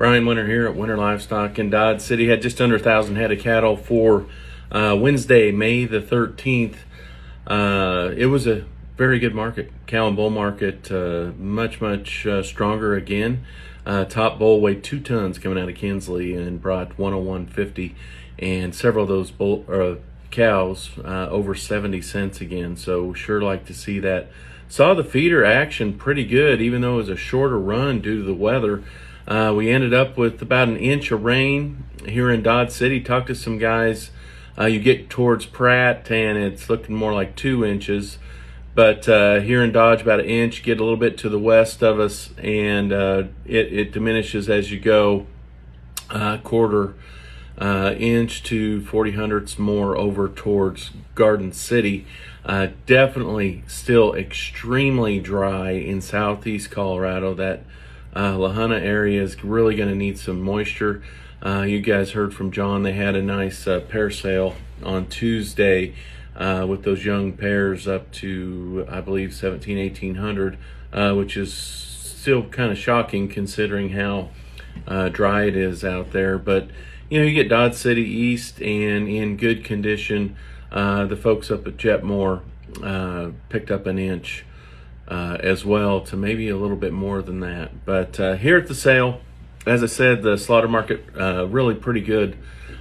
Brian Winter here at Winter Livestock in Dodge City. Had just under 1,000 head of cattle for Wednesday, May the 13th. It was a very good market. Cow and bull market, much stronger again. Top bull weighed 2 tons coming out of Kinsley and brought 101.50, and several of those cows over 70 cents again. So sure like to see that. Saw the feeder action pretty good, even though it was a shorter run due to the weather. We ended up with about an inch of rain here in Dodge City. Talked to some guys. You get towards Pratt and it's looking more like 2 inches. But here in Dodge, about an inch. Get a little bit to the west of us, and it diminishes as you go. Quarter inch to 40 hundredths more over towards Garden City. Definitely still extremely dry in southeast Colorado. That Lahana area is really going to need some moisture. You guys heard from John. They had a nice pair sale on Tuesday with those young pairs up to, I believe, 1,800, which is still kind of shocking considering how dry it is out there. But you get Dodge City East and in good condition. The folks up at Jetmore picked up an inch as well, to maybe a little bit more than that. But here at the sale, as I said, the slaughter market really pretty good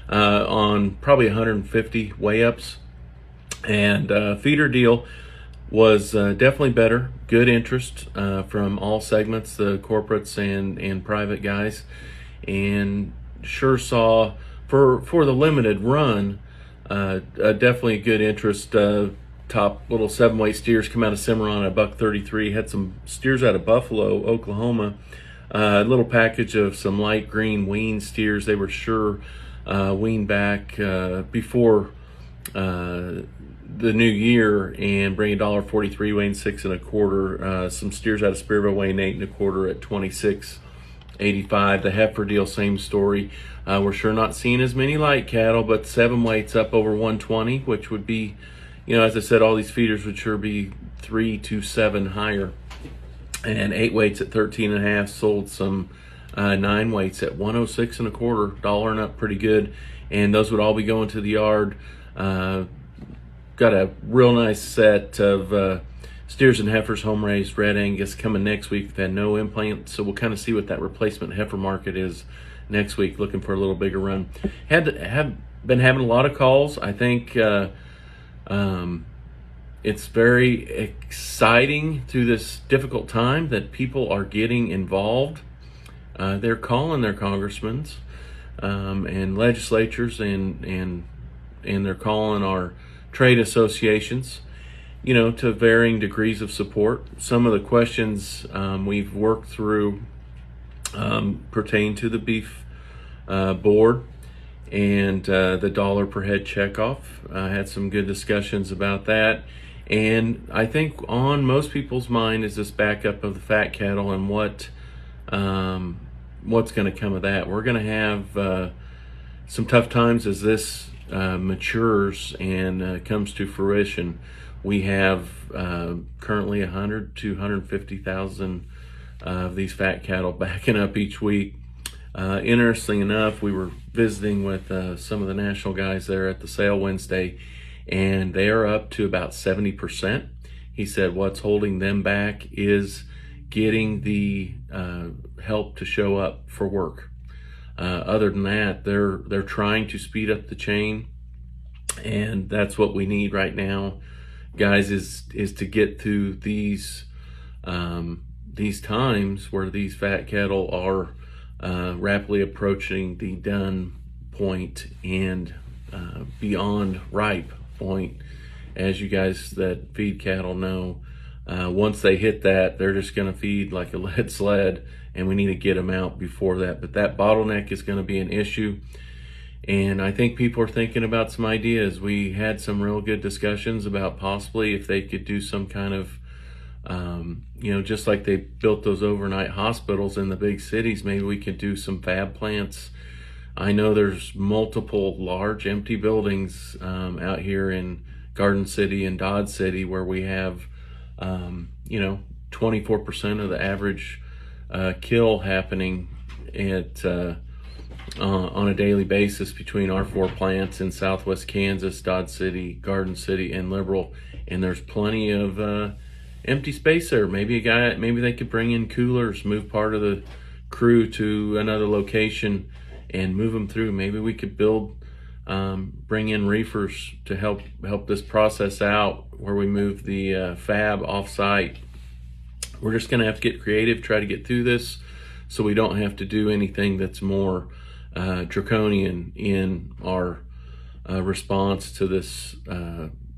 on probably 150 weigh-ups. And feeder deal was definitely better. Good interest from all segments, the corporates and private guys. And sure saw, for the limited run, definitely good interest. Top little 7-weight steers come out of Cimarron at $133. Had some steers out of Buffalo, Oklahoma. A little package of some light green wean steers. They were sure weaned back before the new year, and bring $1.43, weighing 6 1/4. Some steers out of Spearville weighing 8 1/4 at $26.85. The heifer deal, same story. We're sure not seeing as many light cattle, but 7 weights up over 120, which would be, as I said, all these feeders would sure be 3 to 7 higher. And 8 weights at 13 1/2. Sold some 9 weights at 106 1/4, dollar and up, pretty good. And those would all be going to the yard. Got a real nice set of steers and heifers, home raised red Angus, coming next week. They've had no implants, so we'll kind of see what that replacement heifer market is next week. Looking for a little bigger run. Have been having a lot of calls. I think it's very exciting through this difficult time that people are getting involved. They're calling their congressmen and legislatures, and they're calling our trade associations, to varying degrees of support. Some of the questions we've worked through pertain to the beef board and the dollar per head checkoff. I had some good discussions about that. And I think on most people's mind is this backup of the fat cattle and what's going to come of that. We're going to have some tough times as this matures and comes to fruition. We have currently 100 to 150,000 of these fat cattle backing up each week. Interesting enough, we were visiting with some of the national guys there at the sale Wednesday, and they are up to about 70%. He said what's holding them back is getting the help to show up for work. Other than that, they're trying to speed up the chain, and that's what we need right now, guys, is to get through these times where these fat cattle are rapidly approaching the done point and beyond ripe point. As you guys that feed cattle know, once they hit that, they're just going to feed like a lead sled, and we need to get them out before that. But that bottleneck is going to be an issue, and I think people are thinking about some ideas. We had some real good discussions about possibly if they could do some kind of just like they built those overnight hospitals in the big cities, maybe we could do some fab plants. I know there's multiple large empty buildings out here in Garden City and Dodge City where we have 24% of the average kill happening on a daily basis between our 4 plants in Southwest Kansas, Dodge City, Garden City, and Liberal. And there's plenty of empty space there. Maybe they could bring in coolers, move part of the crew to another location and move them through. Maybe we could bring in reefers to help this process out, where we move the fab off-site. We're just going to have to get creative, try to get through this so we don't have to do anything that's more draconian in our response to this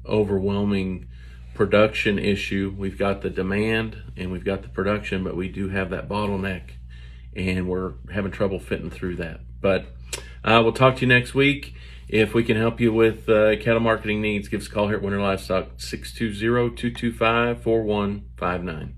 overwhelming production issue. We've got the demand and we've got the production, but we do have that bottleneck, and we're having trouble fitting through that. But we'll talk to you next week. If we can help you with cattle marketing needs, give us a call here at Winter Livestock, 620-225-4159.